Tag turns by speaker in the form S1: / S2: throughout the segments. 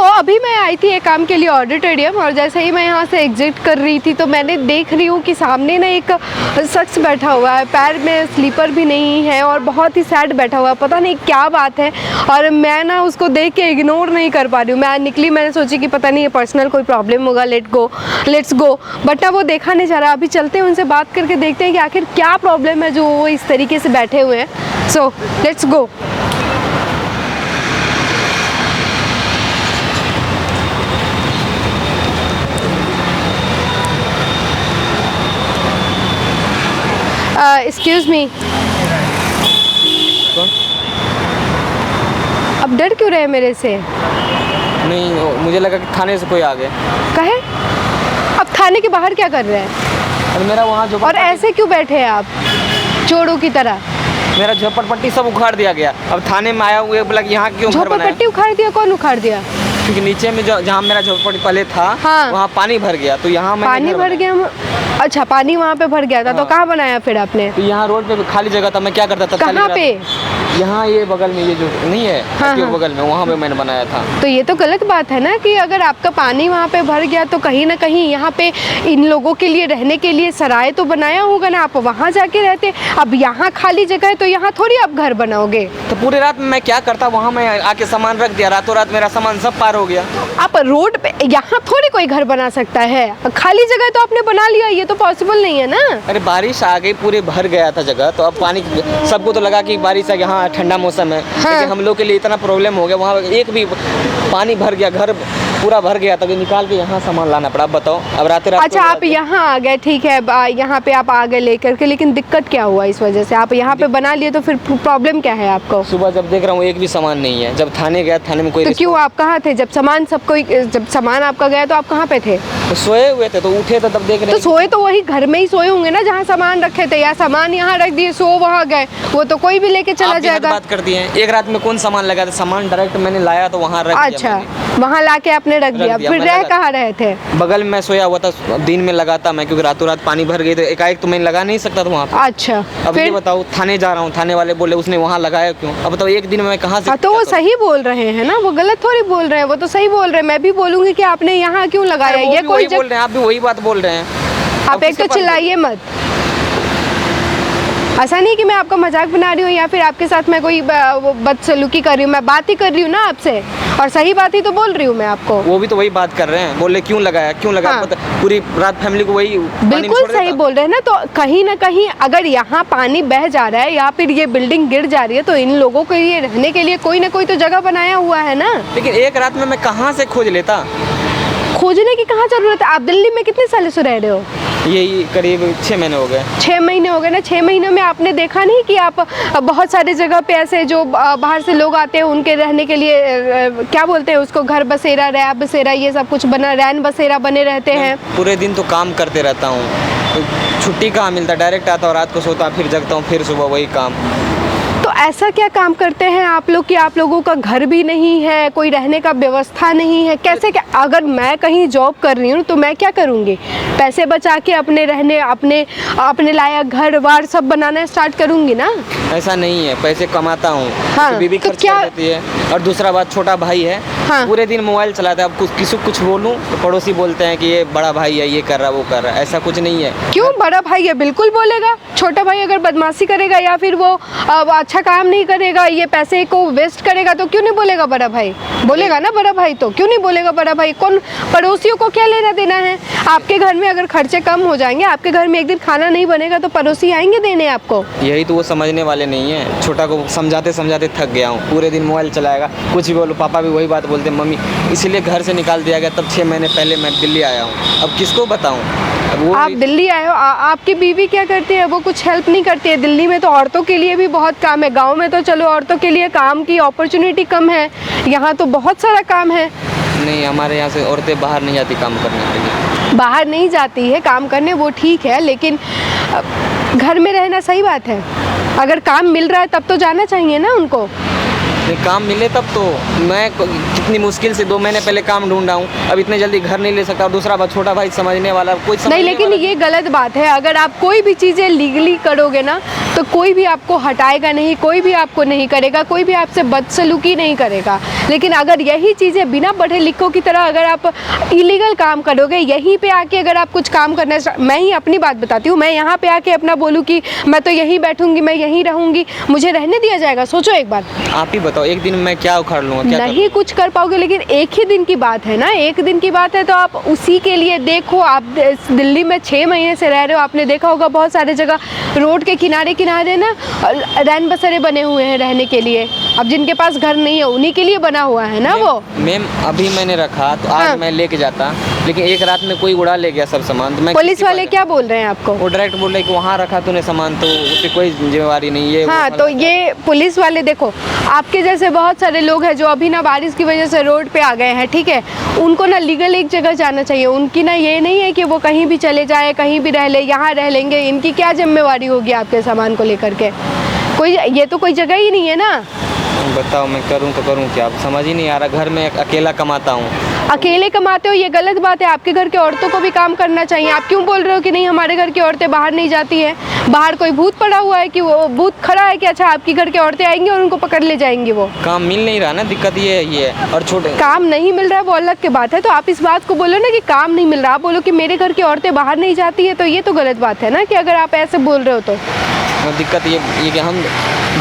S1: अभी मैं आई थी एक काम के लिए ऑडिटोरियम, और जैसे ही मैं यहाँ से एग्जिट कर रही थी तो मैंने देख रही हूँ कि सामने ना एक शख्स बैठा हुआ है, पैर में स्लीपर भी नहीं है और बहुत ही सैड बैठा हुआ है, पता नहीं क्या बात है। और मैं ना उसको देख के इग्नोर नहीं कर पा रही हूँ। मैं निकली, मैंने सोची कि पता नहीं ये पर्सनल कोई प्रॉब्लम होगा, लेट्स गो, बट ना वो देखा नहीं जा रहा। अभी चलते हैं, उनसे बात करके देखते हैं कि आखिर क्या प्रॉब्लम है जो वो इस तरीके से बैठे हुए हैं। So let's go. Excuse me, अब डर क्यों रहे मेरे से?
S2: नहीं, मुझे लगा कि थाने से कोई आ गया।
S1: कहे अब थाने के बाहर क्या कर रहे हैं?
S2: और मेरा वहाँ जो
S1: और ऐसे क्यों बैठे हैं आप चोरों की तरह?
S2: मेरा झोपड़पट्टी सब उखाड़ दिया गया। अब थाने में आया हुआ बोला कि यहाँ क्यों घर बनाया?
S1: झोपड़पट्टी उखाड़ दिया? कौन उखाड़ दिया?
S2: क्योंकि नीचे में जहाँ मेरा झोपड़पट्टी पहले था,
S1: हाँ।
S2: वहाँ पानी भर गया, तो यहाँ
S1: पानी भर गया? अच्छा, पानी वहाँ पे भर गया था।
S2: हाँ।
S1: तो कहाँ बनाया फिर आपने?
S2: तो यहाँ रोड पे खाली जगह था, मैं क्या करता था?
S1: कहाँ पे?
S2: यहाँ ये बगल में, ये जो नहीं है,
S1: हाँ, हाँ।
S2: बगल में, वहाँ पे मैंने बनाया था।
S1: तो ये तो गलत बात है ना कि अगर आपका पानी वहाँ पे भर गया तो कहीं ना कहीं यहाँ पे इन लोगों के लिए रहने के लिए सराय तो बनाया होगा ना, आप वहाँ जाके रहते। अब यहाँ खाली जगह है तो यहाँ थोड़ी आप घर बनाओगे।
S2: तो पूरी रात में मैं क्या करता, वहाँ मैं आके सामान रख दिया, रातों रात मेरा सामान सब पार हो गया।
S1: आप रोड पे यहाँ थोड़ी कोई घर बना सकता है, खाली जगह तो आपने बना लिया, ये तो पॉसिबल नहीं है ना।
S2: अरे बारिश आ गई, पूरे भर गया था जगह, तो अब पानी सबको तो लगा कि बारिश है, यहाँ ठंडा मौसम है।
S1: हाँ।
S2: लेकिन हम लोग के लिए इतना प्रॉब्लम हो गया, वहाँ एक भी पानी भर गया, घर पूरा भर गया, तभी निकाल के यहाँ सामान लाना पड़ा। अब बताओ, अब रात
S1: अच्छा, आप यहाँ आ गए, ठीक है, यहाँ पे आप आ गए लेकर के, लेकिन दिक्कत क्या हुआ इस वजह से? आप यहाँ पे बना लिए तो फिर प्रॉब्लम क्या है आपको?
S2: सुबह जब देख रहा हूँ एक भी सामान नहीं है, जब थाने गया, थाने में कोई
S1: तो क्यों, आप कहाँ थे जब सामान आपका गया? तो आप कहाँ पे थे?
S2: तो सोए हुए थे, तो उठे तो तब देख रहे
S1: तो सोए तो वही घर में ही सोए होंगे ना जहाँ सामान रखे थे, या सामान यहाँ रख दिए, सो वहाँ गए, वो तो कोई भी लेके चला जाएगा।
S2: बात करती हैं, एक रात में कौन सामान लगा था? सामान डायरेक्ट मैंने लाया तो वहाँ रख दिया।
S1: अच्छा, वहाँ लाके आपने रख दिया, फिर रह कहाँ रहे थे?
S2: बगल में सोया हुआ था, दिन में लगाता मैं, क्योंकि रातों रात पानी भर गई तो एकाएक तो मैं लगा नहीं सकता था वहाँ पे।
S1: अच्छा,
S2: अब ये बताओ, थाने जा रहा हूँ, थाने वाले बोले उसने वहाँ लगाया क्यों? अब बताओ एक दिन में मैं कहाँ से?
S1: तो वो सही बोल रहे हैं ना, वो गलत थोड़ी बोल रहे हैं, वो तो सही बोल रहे हैं। मैं भी बोलूंगी कि आपने यहाँ क्यों लगाया, ये कोई
S2: बोल रहे हैं, आप भी वही बात बोल रहे हैं।
S1: आप एक तो चिल्लाइए मत। ऐसा नहीं कि मैं आपका मजाक बना रही हूँ या फिर आपके साथ मैं कोई बदसलूकी कर रही हूँ, मैं बात ही कर रही हूँ ना आपसे, और सही बात ही तो बोल रही हूँ मैं आपको।
S2: वो भी तो वही बात कर रहे हैं, बोले क्यों लगाया, क्यों लगाया?
S1: हाँ।
S2: पूरी रात फैमिली को वही
S1: बिल्कुल सही बोल रहे हैं ना। तो कहीं ना कहीं अगर यहाँ पानी बह जा रहा है या फिर ये बिल्डिंग गिर जा रही है तो इन लोगों के लिए रहने के लिए कोई ना कोई तो जगह बनाया हुआ है ना।
S2: लेकिन एक रात में मैं कहाँ से खोज लेता?
S1: खोजने की कहाँ जरूरत है? आप दिल्ली में कितने सालों से रह रहे हो?
S2: यही करीब 6 महीने हो गए।
S1: 6 महीने हो गए ना। 6 महीनों में आपने देखा नहीं कि आप बहुत सारे जगह पे ऐसे जो बाहर से लोग आते हैं उनके रहने के लिए क्या बोलते हैं उसको, घर बसेरा, रैब बसेरा, ये सब कुछ बना, रैन बसेरा बने रहते हैं।
S2: पूरे दिन तो काम करते रहता हूँ, तो छुट्टी कहाँ मिलता? डायरेक्ट आता हूँ, रात को सोता, फिर जगता हूँ, फिर सुबह वही काम।
S1: तो ऐसा क्या काम करते हैं आप लोग कि आप लोगों का घर भी नहीं है, कोई रहने का व्यवस्था नहीं है? कैसे क्या? अगर मैं कहीं जॉब कर रही हूँ तो मैं क्या करूँगी? पैसे बचा के अपने रहने, अपने लायक घर बार सब बनाना स्टार्ट करूँगी ना।
S2: ऐसा नहीं है, पैसे कमाता हूँ।
S1: हाँ,
S2: तो बीबी खर्च कर देती है। और दूसरा बात, छोटा भाई है। हाँ। पूरे दिन मोबाइल चलाता है। अब किसी कुछ बोलूँ तो पड़ोसी बोलते हैं कि ये बड़ा भाई है, ये कर रहा, वो कर रहा है। ऐसा कुछ नहीं है।
S1: क्यों? बड़ा भाई है, बिल्कुल बोलेगा। छोटा भाई अगर बदमाशी करेगा या फिर वो अच्छा काम नहीं करेगा, ये पैसे को वेस्ट करेगा तो क्यों नहीं बोलेगा बड़ा भाई? बोलेगा ना बड़ा भाई, तो क्यों नहीं बोलेगा बड़ा भाई? कौन, पड़ोसियों को क्या लेना देना है? आपके घर में अगर खर्चे कम हो जाएंगे, आपके घर में एक दिन खाना नहीं बनेगा तो पड़ोसी आएंगे देने आपको।
S2: यही तो वो समझने वाले नहीं है। छोटा को समझाते समझाते थक गया हूँ। पूरे दिन मोबाइल चलाएगा, कुछ भी बोलो, पापा भी वही बात बोलते, मम्मी। इसीलिए घर से निकाल दिया गया। तब 6 महीने पहले मैं दिल्ली आया हूँ। अब किसको बताऊँ?
S1: आप दिल्ली आए हो, आपकी बीवी क्या करती है? वो कुछ हेल्प नहीं करती है? दिल्ली में तो औरतों के लिए भी बहुत काम है। गांव में तो चलो औरतों के लिए काम की अपॉर्चुनिटी कम है, यहाँ तो बहुत सारा काम है।
S2: नहीं, हमारे यहाँ से औरतें बाहर नहीं जाती काम करने के लिए।
S1: बाहर नहीं जाती है काम करने, वो ठीक है, लेकिन घर में रहना सही बात है। अगर काम मिल रहा है तब तो जाना चाहिए ना उनको।
S2: नहीं, काम मिले तब तो। मैं कितनी मुश्किल से 2 महीने पहले काम ढूंढा हूँ, अब इतने जल्दी घर नहीं ले सकता। और दूसरा बात, छोटा भाई समझने वाला कोई
S1: नहीं, लेकिन ये गलत बात है। अगर आप कोई भी चीज़ें लीगली करोगे ना तो कोई भी आपको हटाएगा नहीं, कोई भी आपको नहीं करेगा, कोई भी आपसे बदसलूकी नहीं करेगा। लेकिन अगर यही चीज़ें बिना पढ़े लिखों की तरह अगर आप इलीगल काम करोगे, यहीं पे आके अगर आप कुछ काम करना, मैं ही अपनी बात बताती हूँ, मैं यहाँ पे आके अपना बोलूँ कि मैं तो यहीं बैठूंगी, मैं यहीं रहूँगी, मुझे रहने दिया जाएगा? सोचो एक बार।
S2: आप ही बताओ, एक दिन मैं क्या उखाड़ लूँगा, क्या
S1: नहीं कुछ कर पाओगे, लेकिन एक ही दिन की बात है ना, एक दिन की बात है तो आप उसी के लिए देखो। आप दिल्ली में 6 महीने से रह रहे हो, आपने देखा होगा बहुत सारे जगह रोड के किनारे किनारे ना रैन बसेरे बने हुए हैं रहने के लिए। अब जिनके पास घर नहीं है उन्हीं के लिए बना हुआ है ना वो।
S2: मैम अभी मैंने रखा तो आज मैं लेके जाता, लेकिन एक रात में कोई उड़ा ले गया सब सामान, तो मैं
S1: पुलिस वाले क्या बोल रहे हैं आपको?
S2: वो डायरेक्ट बोल रहे कि वहाँ रखा तूने सामान, तो उसकी कोई जिम्मेवारी नहीं है।
S1: हाँ, तो ये पुलिस वाले देखो, आपके जैसे बहुत सारे लोग हैं जो अभी ना बारिश की वजह से रोड पे आ गए हैं, ठीक है, उनको ना लीगल एक जगह जाना चाहिए। उनकी ना ये नहीं है कि वो कहीं भी चले जाए, कहीं भी रह ले, यहाँ रह लेंगे, इनकी क्या जिम्मेवारी होगी आपके सामान को लेकर के? कोई, ये तो कोई जगह ही नहीं है ना।
S2: बताओ मैं करूँ तो करूँ क्या, समझ ही नहीं आ रहा। घर में अकेला कमाता हूँ।
S1: अकेले कमाते हो ये गलत बात है, आपके घर की औरतों को भी काम करना चाहिए। आप क्यों बोल रहे हो कि नहीं हमारे घर की औरतें बाहर नहीं जाती हैं? बाहर कोई भूत पड़ा हुआ है कि वो भूत खड़ा है कि अच्छा आपके घर की औरतें आएंगी और उनको पकड़ ले जाएंगी? वो
S2: काम मिल नहीं रहा ना, दिक्कत ये है। और छोटे
S1: काम नहीं मिल रहा है वो अलग की बात है, तो आप इस बात को बोलो ना कि काम नहीं मिल रहा, आप बोलो कि मेरे घर की औरतें बाहर नहीं जाती है, तो ये तो गलत बात है ना कि अगर आप ऐसे बोल रहे हो तो।
S2: दिक्कत ये कि हम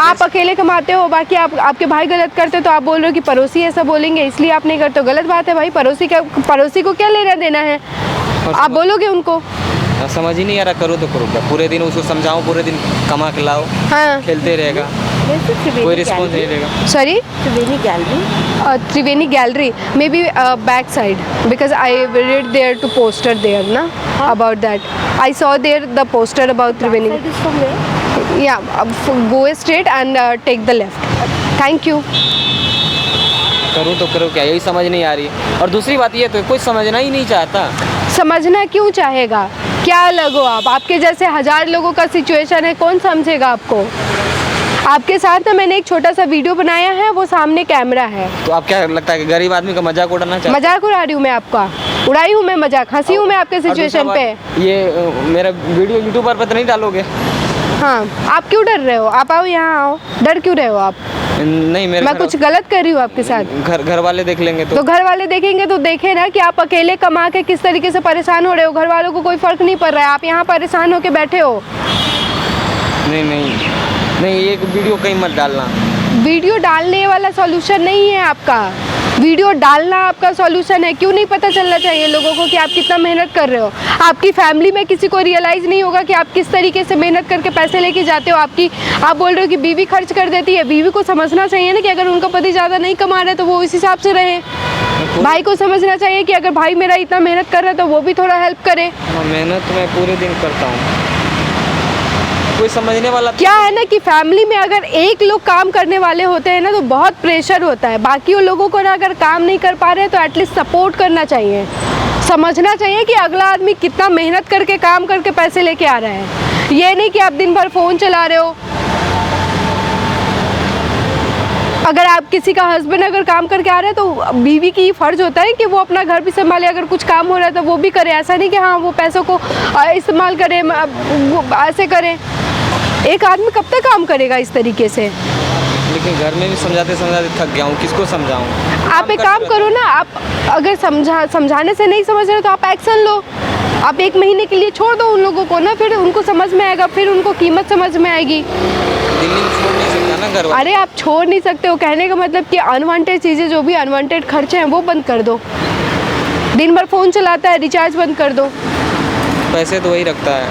S1: आप अकेले कमाते हो, बाकी आपके भाई गलत करते तो आप बोल रहे हो कि पड़ोसी ऐसा बोलेंगे इसलिए आप नहीं करते हो। गलत बात है भाई, पड़ोसी को क्या लेना देना है, आप बोलोगे उनको।
S2: समझ ही नहीं आ रहा, करो तो करो क्या? पूरे दिन उसको समझाऊं, पूरे दिन कमा के लाओ,
S1: हाँ,
S2: खेलते रहेगा, कोई रिस्पॉन्स नहीं देगा।
S1: Sorry, Triveni gallery may be back side, because I read there to poster there ना about that. I saw there the poster about Triveni. Yeah, go straight and take the left. Thank you.
S2: करूँ तो करो क्या, यही समझ नहीं आ रही। और दूसरी बात ये तो कोई समझना ही नहीं चाहता।
S1: समझना क्यों चाहेगा? क्या अलग हो आप? आपके जैसे 1000 लोगों का सिचुएशन है, कौन समझेगा आपको? आपके साथ ना मैंने एक छोटा सा वीडियो बनाया है, वो सामने कैमरा है।
S2: तो आप क्या लगता है कि गरीब आदमी का मजाक उड़ाना चाहते?
S1: मजाक उड़ा रही हूँ मैं आपका? उड़ाई हूँ मैं मजाक? हंसी हूँ मैं आपके सिचुएशन पे?
S2: ये मेरा वीडियो यूट्यूबर पर तो नहीं डालोगे?
S1: हाँ, आप क्यों डर रहे हो? आप आओ, यहाँ आओ, डर क्यों रहे हो आप?
S2: नहीं,
S1: मैं कुछ गलत कर रही हूँ आपके साथ?
S2: घर वाले देख लेंगे
S1: तो घर वाले देखेंगे तो देखे ना कि आप अकेले कमा के किस तरीके से परेशान हो रहे हो। घर वालों को कोई फर्क नहीं पड़ रहा है, आप यहाँ परेशान होके बैठे हो।
S2: नहीं, एक वीडियो कहीं मत डालना।
S1: वीडियो डालने वाला सॉल्यूशन नहीं है आपका, वीडियो डालना आपका सॉल्यूशन है। क्यों नहीं पता चलना चाहिए लोगों को कि आप कितना मेहनत कर रहे हो? आपकी फैमिली में किसी को रियलाइज़ नहीं होगा कि आप किस तरीके से मेहनत करके पैसे लेके जाते हो। आप बोल रहे हो कि बीवी खर्च कर देती है, बीवी को समझना चाहिए ना कि अगर उनका पति ज़्यादा नहीं कमा रहा है तो वो इस हिसाब से रहे। भाई को समझना चाहिए कि अगर भाई मेरा इतना मेहनत कर रहा है तो वो भी थोड़ा हेल्प करे।
S2: मेहनत मैं पूरे दिन करता हूँ, कोई समझने वाला
S1: क्या है ना कि फैमिली में अगर एक लोग काम करने वाले होते हैं ना तो बहुत प्रेशर होता है। बाकी लोगों को ना अगर काम नहीं कर पा रहे हैं तो एटलीस्ट सपोर्ट करना चाहिए, समझना चाहिए कि अगला आदमी कितना मेहनत करके काम करके पैसे लेके आ रहा है। ये नहीं कि आप दिन भर फ़ोन चला रहे हो। अगर आप किसी का हस्बैंड अगर काम करके आ रहा है तो बीवी की फ़र्ज होता है कि वो अपना घर भी संभाले, अगर कुछ काम हो रहा है तो वो भी करे। ऐसा नहीं कि हाँ वो पैसों को इस्तेमाल करे, ऐसे करे। एक आदमी कब तक काम करेगा इस तरीके से?
S2: लेकिन घर में भी समझाते समझाते थक गया हूँ, किसको समझाऊँ?
S1: आप एक काम करो ना, आप अगर समझाने से नहीं समझ रहे हो तो आप एक्शन लो। आप 1 महीने के लिए छोड़ दो उन लोगों को ना, फिर उनको समझ में आएगा, फिर उनको कीमत समझ में आएगी।
S2: दिल्ली में छोड़ नहीं सकता ना घर।
S1: अरे आप छोड़ नहीं सकते हो, कहने का मतलब कि अनवांटेड चीज़ें, जो भी अनवांटेड खर्चे हैं वो बंद कर दो। दिन भर फ़ोन चलाता है, रिचार्ज बंद कर दो।
S2: पैसे तो वही रखता है,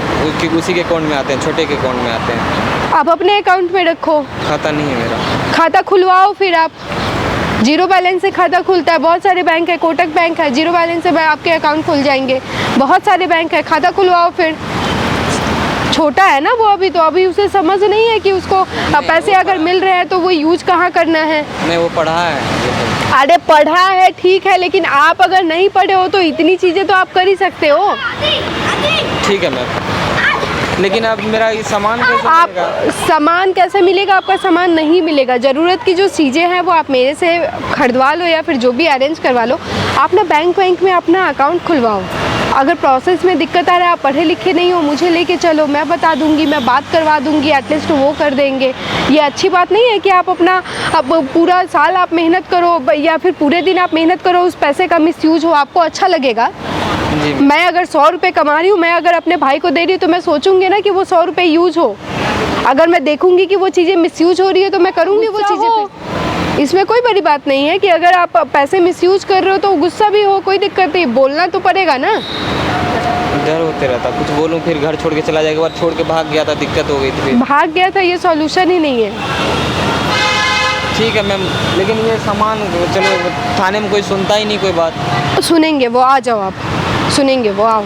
S2: उसी के अकाउंट में आते हैं, छोटे के अकाउंट में आते हैं।
S1: आप अपने अकाउंट में रखो।
S2: खाता नहीं है मेरा।
S1: खाता खुलवाओ, फिर आप जीरो बैलेंस से खाता खुलता है। बहुत सारे बैंक है, कोटक बैंक है, जीरो बैलेंस से आपके अकाउंट खुल जाएंगे। बहुत सारे बैंक है, खाता खुलवाओ। फिर छोटा है ना वो, अभी उसे समझ नहीं है कि उसको पैसे अगर मिल रहे हैं तो वो यूज कहाँ करना है।
S2: नहीं, वो पढ़ा है।
S1: अरे पढ़ा है ठीक है, लेकिन आप अगर नहीं पढ़े हो तो इतनी चीज़ें तो आप कर ही सकते हो।
S2: ठीक है मैम, लेकिन अब मेरा ये सामान कैसे मिलेगा?
S1: सामान कैसे मिलेगा? आपका सामान नहीं मिलेगा। ज़रूरत की जो चीज़ें हैं वो आप मेरे से खरीदवा लो या फिर जो भी अरेंज करवा लो। आप ना बैंक में अपना अकाउंट खुलवाओ। अगर प्रोसेस में दिक्कत आ रहा है, आप पढ़े लिखे नहीं हो, मुझे लेके चलो, मैं बता दूंगी, मैं बात करवा दूंगी, एटलीस्ट वो कर देंगे। ये अच्छी बात नहीं है कि आप अपना अब पूरा साल आप मेहनत करो या फिर पूरे दिन आप मेहनत करो, उस पैसे का मिसयूज हो, आपको अच्छा लगेगा?
S2: जी
S1: मैं अगर 100 रुपये कमा रही हूँ, मैं अगर अपने भाई को दे रही हूँ तो मैं सोचूंगी ना कि वो 100 रुपये यूज हो। अगर मैं देखूंगी कि वो चीज़ें मिसयूज हो रही है तो मैं करूँगी वो चीज़ें। इसमें कोई बड़ी बात नहीं है कि अगर आप पैसे मिसयूज कर रहे हो तो गुस्सा भी हो, कोई दिक्कत नहीं, बोलना तो पड़ेगा ना।
S2: डर होते रहता, कुछ बोलूँ फिर घर छोड़ के चला जाएगा, बार छोड़ के भाग गया था, दिक्कत हो गई थी फिर।
S1: भाग गया था, ये सॉल्यूशन ही नहीं है।
S2: ठीक है मैम, लेकिन ये सामान चलो थाने में कोई सुनता ही नहीं कोई बात।
S1: सुनेंगे वो, आ जाओ आप, सुनेंगे वो, आओ।